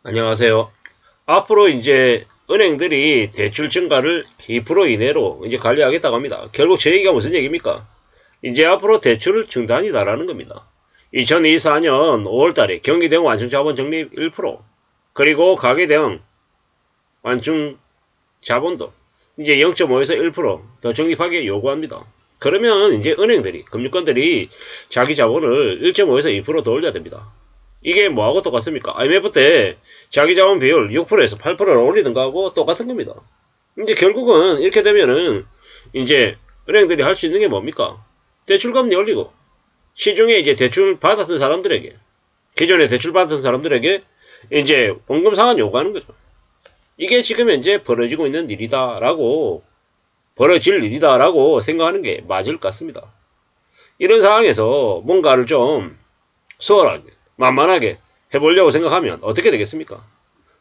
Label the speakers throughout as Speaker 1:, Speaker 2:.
Speaker 1: 안녕하세요. 앞으로 이제 은행들이 대출 증가를 2% 이내로 이제 관리하겠다고 합니다. 결국 제 얘기가 무슨 얘기입니까? 이제 앞으로 대출을 중단이다라는 겁니다. 2024년 5월달에 경기대응 완충자본 적립 1%, 그리고 가계대응 완충 자본도 이제 0.5에서 1%더 적립하게 요구합니다. 그러면 이제 은행들이, 금융권들이 자기 자본을 1.5에서 2%더 올려야 됩니다. 이게 뭐하고 똑같습니까? IMF 때 자기 자본 비율 6%에서 8%를 올리든가 하고 똑같은 겁니다. 이제 결국은 이렇게 되면은 이제 은행들이 할 수 있는 게 뭡니까? 대출금리 올리고 시중에 이제 대출 받았던 사람들에게, 기존에 대출 받았던 사람들에게 이제 원금 상환 요구하는 거죠. 이게 지금 현재 벌어지고 있는 일이다라고, 벌어질 일이다라고 생각하는 게 맞을 것 같습니다. 이런 상황에서 뭔가를 좀 수월하게, 만만하게 해보려고 생각하면 어떻게 되겠습니까?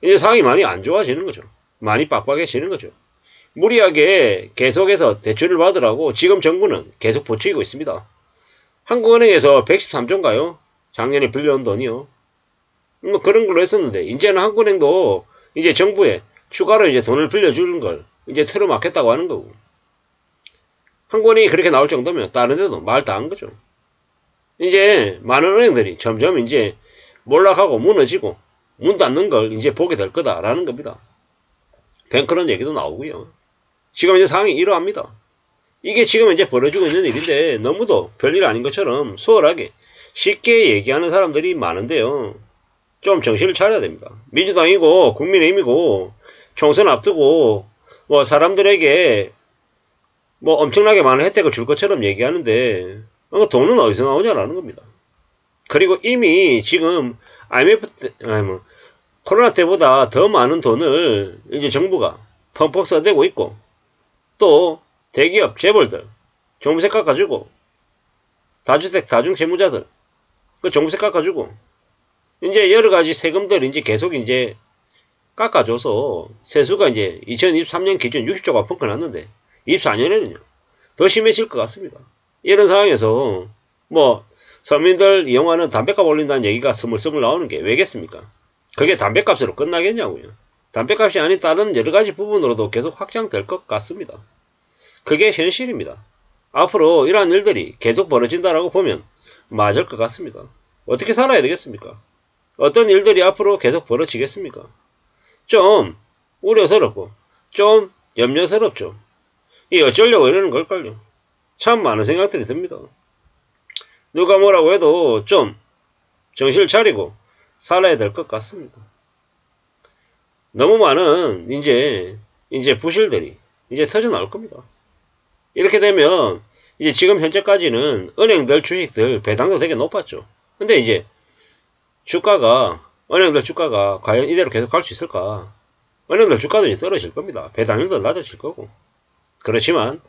Speaker 1: 이제 상황이 많이 안 좋아지는 거죠. 많이 빡빡해지는 거죠. 무리하게 계속해서 대출을 받으라고 지금 정부는 계속 부추기고 있습니다. 한국은행에서 113조인가요? 작년에 빌려온 돈이요. 뭐 그런 걸로 했었는데, 이제는 한국은행도 이제 정부에 추가로 이제 돈을 빌려주는 걸 이제 틀어막겠다고 하는 거고. 한국은행이 그렇게 나올 정도면 다른 데도 말 다 한 거죠. 이제 많은 은행들이 점점 이제 몰락하고 무너지고 문 닫는 걸 이제 보게 될 거다라는 겁니다. 뱅크런 얘기도 나오고요. 지금 이제 상황이 이러합니다. 이게 지금 이제 벌어지고 있는 일인데 너무도 별일 아닌 것처럼 수월하게 쉽게 얘기하는 사람들이 많은데요. 좀 정신을 차려야 됩니다. 민주당이고 국민의힘이고 총선 앞두고 뭐 사람들에게 뭐 엄청나게 많은 혜택을 줄 것처럼 얘기하는데 돈은 어디서 나오냐라는 겁니다. 그리고 이미 지금 IMF 때, 코로나 때보다 더 많은 돈을 이제 정부가 펑펑 써대고 있고, 또 대기업 재벌들 종부세 깎아주고, 다주택 다중채무자들 그 종부세 깎아주고, 이제 여러 가지 세금들 이제 계속 이제 깎아줘서 세수가 이제 2023년 기준 60조가 펑크 났는데 24년에는요 더 심해질 것 같습니다. 이런 상황에서 뭐 서민들 이용하는 담배값 올린다는 얘기가 스물스물 나오는 게 왜겠습니까? 그게 담배값으로 끝나겠냐고요. 담배값이 아닌 다른 여러가지 부분으로도 계속 확장될 것 같습니다. 그게 현실입니다. 앞으로 이러한 일들이 계속 벌어진다라고 보면 맞을 것 같습니다. 어떻게 살아야 되겠습니까? 어떤 일들이 앞으로 계속 벌어지겠습니까? 좀 우려스럽고 좀 염려스럽죠. 이 어쩌려고 이러는 걸걸요. 참 많은 생각들이 듭니다. 누가 뭐라고 해도 좀 정신을 차리고 살아야 될 것 같습니다. 너무 많은 이제 부실들이 이제 터져 나올 겁니다. 이렇게 되면 이제 지금 현재까지는 은행들 주식들 배당도 되게 높았죠. 근데 이제 주가가, 은행들 주가가 과연 이대로 계속 갈 수 있을까? 은행들 주가도 이제 떨어질 겁니다. 배당률도 낮아질 거고. 그렇지만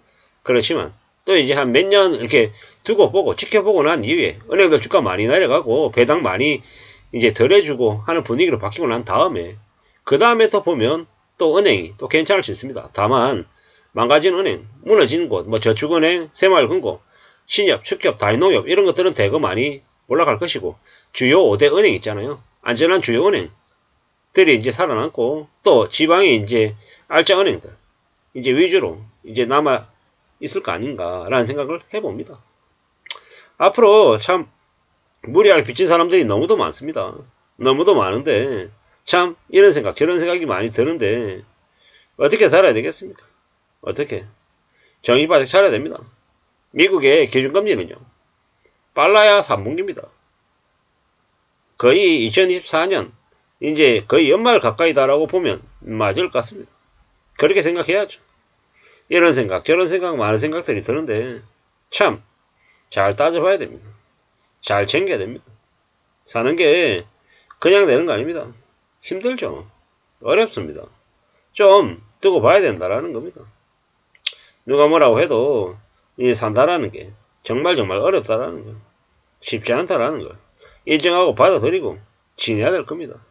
Speaker 1: 또 이제 한 몇 년 이렇게 두고 보고 지켜보고 난 이후에 은행들 주가 많이 내려가고 배당 많이 이제 덜 해주고 하는 분위기로 바뀌고 난 다음에, 그 다음에 또 보면 또 은행이 또 괜찮을 수 있습니다. 다만 망가진 은행, 무너진 곳, 뭐 저축은행, 새마을금고, 신협, 축협, 다이농협 이런 것들은 대거 많이 올라갈 것이고, 주요 5대 은행 있잖아요. 안전한 주요 은행들이 이제 살아남고, 또 지방의 이제 알짜 은행들 이제 위주로 이제 남아 있을 거 아닌가라는 생각을 해봅니다. 앞으로 참 무리하게 빚진 사람들이 너무도 많습니다. 너무도 많은데 참 이런 생각 저런 생각이 많이 드는데 어떻게 살아야 되겠습니까? 어떻게 정의 바짝 차려야 됩니다. 미국의 기준금리는요 빨라야 3분기입니다. 거의 2024년 이제 거의 연말 가까이다라고 보면 맞을 것 같습니다. 그렇게 생각해야죠. 이런 생각 저런 생각 많은 생각들이 드는데 참 잘 따져봐야 됩니다. 잘 챙겨야 됩니다. 사는 게 그냥 되는 거 아닙니다. 힘들죠. 어렵습니다. 좀 두고 봐야 된다라는 겁니다. 누가 뭐라고 해도 이 산다라는 게 정말 어렵다라는 거, 쉽지 않다라는 걸 인정하고 받아들이고 지내야 될 겁니다.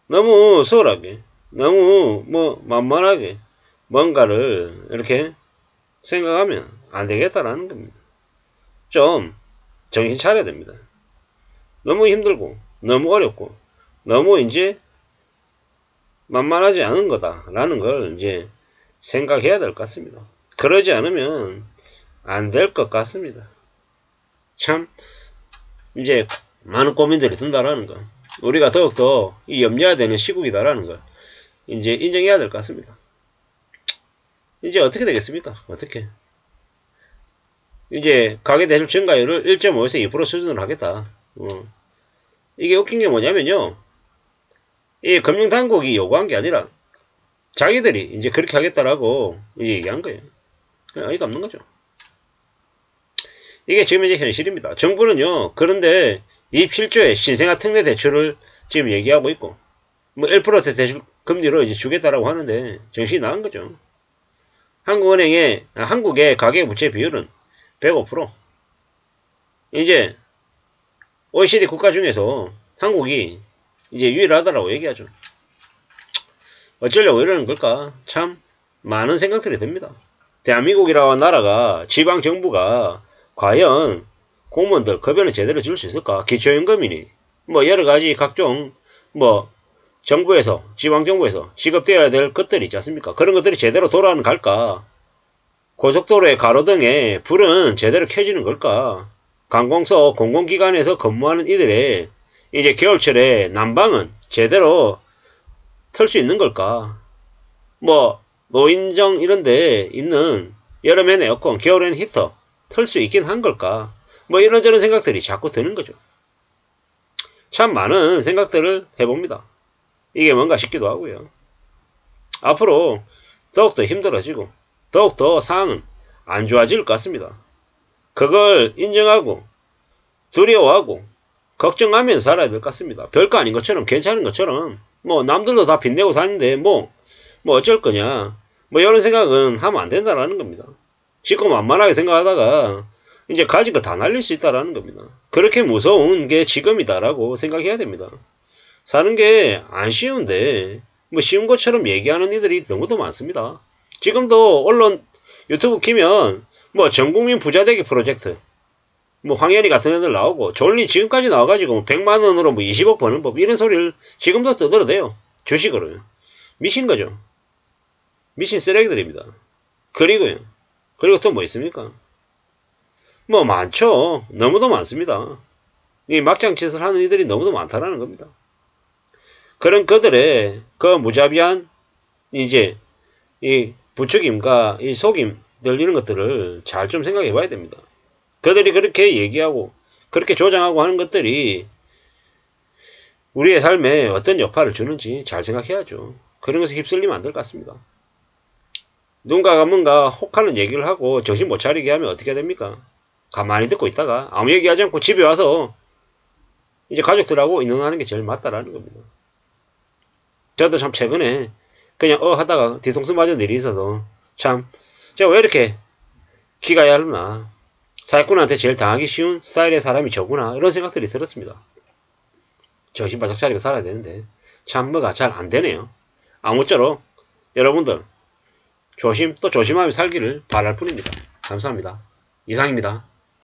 Speaker 1: 너무 수월하게, 너무 뭐 만만하게 뭔가를 이렇게 생각하면 안 되겠다라는 겁니다. 좀 정신 차려야 됩니다. 너무 힘들고 너무 어렵고 너무 이제 만만하지 않은 거다라는 걸 이제 생각해야 될 것 같습니다. 그러지 않으면 안 될 것 같습니다. 참 이제 많은 고민들이 든다라는 거, 우리가 더욱더 이 염려해야 되는 시국이다라는 걸 이제 인정해야 될 것 같습니다. 이제 어떻게 되겠습니까? 어떻게 이제 가계대출 증가율을 1.5에서 2% 수준으로 하겠다. 이게 웃긴 게 뭐냐면요, 이 금융당국이 요구한 게 아니라 자기들이 이제 그렇게 하겠다라고 얘기한 거예요. 어이가 없는 거죠. 이게 지금 이제 현실입니다. 정부는요, 그런데 27조의 신생아 특례 대출을 지금 얘기하고 있고, 뭐 1%대 대출 금리로 이제 주겠다라고 하는데 정신이 나간 거죠. 한국의 가계부채 비율은 105%. 이제 OECD 국가 중에서 한국이 이제 유일하다라고 얘기하죠. 어쩌려고 이러는 걸까? 참 많은 생각들이 듭니다. 대한민국이라는 나라가, 지방정부가 과연 공무원들 급여는 제대로 줄 수 있을까? 기초연금이니 뭐 여러가지 각종 뭐 정부에서, 지방정부에서 지급되어야 될 것들이 있지 않습니까? 그런 것들이 제대로 돌아가는 갈까? 고속도로의 가로등에 불은 제대로 켜지는 걸까? 관공서, 공공기관에서 근무하는 이들의 이제 겨울철에 난방은 제대로 틀 수 있는 걸까? 뭐 노인정 이런데 있는 여름엔 에어컨, 겨울엔 히터 틀 수 있긴 한 걸까? 뭐 이런저런 생각들이 자꾸 드는 거죠. 참 많은 생각들을 해봅니다. 이게 뭔가 싶기도 하고요. 앞으로 더욱더 힘들어지고 더욱더 상황은 안 좋아질 것 같습니다. 그걸 인정하고 두려워하고 걱정하면서 살아야 될 것 같습니다. 별거 아닌 것처럼, 괜찮은 것처럼 뭐 남들도 다 빚내고 사는데 뭐 어쩔 거냐, 뭐 이런 생각은 하면 안 된다라는 겁니다. 지금 만만하게 생각하다가 이제 가진 거 다 날릴 수 있다라는 겁니다. 그렇게 무서운 게 지금이다라고 생각해야 됩니다. 사는 게 안 쉬운데 뭐 쉬운 것처럼 얘기하는 이들이 너무도 많습니다. 지금도 언론 유튜브 키면 뭐 전국민 부자되기 프로젝트, 뭐 황현희 같은 애들 나오고, 졸리 지금까지 나와가지고 100만원으로 뭐 20억 버는 법, 이런 소리를 지금도 떠들어대요. 주식으로요. 미친 거죠. 미친 쓰레기들입니다. 그리고 또 뭐 있습니까? 뭐 많죠. 너무도 많습니다. 이 막장짓을 하는 이들이 너무도 많다라는 겁니다. 그런 그들의 그 무자비한 이제 이 부추김과 이 속임들, 이런 것들을 잘 좀 생각해 봐야 됩니다. 그들이 그렇게 얘기하고 그렇게 조장하고 하는 것들이 우리의 삶에 어떤 여파를 주는지 잘 생각해야죠. 그런 것에 휩쓸리면 안 될 것 같습니다. 누군가가 뭔가 혹하는 얘기를 하고 정신 못 차리게 하면 어떻게 됩니까? 가만히 듣고 있다가 아무 얘기하지 않고 집에 와서 이제 가족들하고 의논하는 게 제일 맞다라는 겁니다. 저도 참 최근에 그냥 하다가 뒤통수 맞은 일이 있어서 참 제가 왜 이렇게 기가 얇나, 사기꾼한테 제일 당하기 쉬운 스타일의 사람이 저구나, 이런 생각들이 들었습니다. 정신 바짝 차리고 살아야 되는데 참 뭐가 잘 안 되네요. 아무쪼록 여러분들 조심하며 살기를 바랄 뿐입니다. 감사합니다. 이상입니다.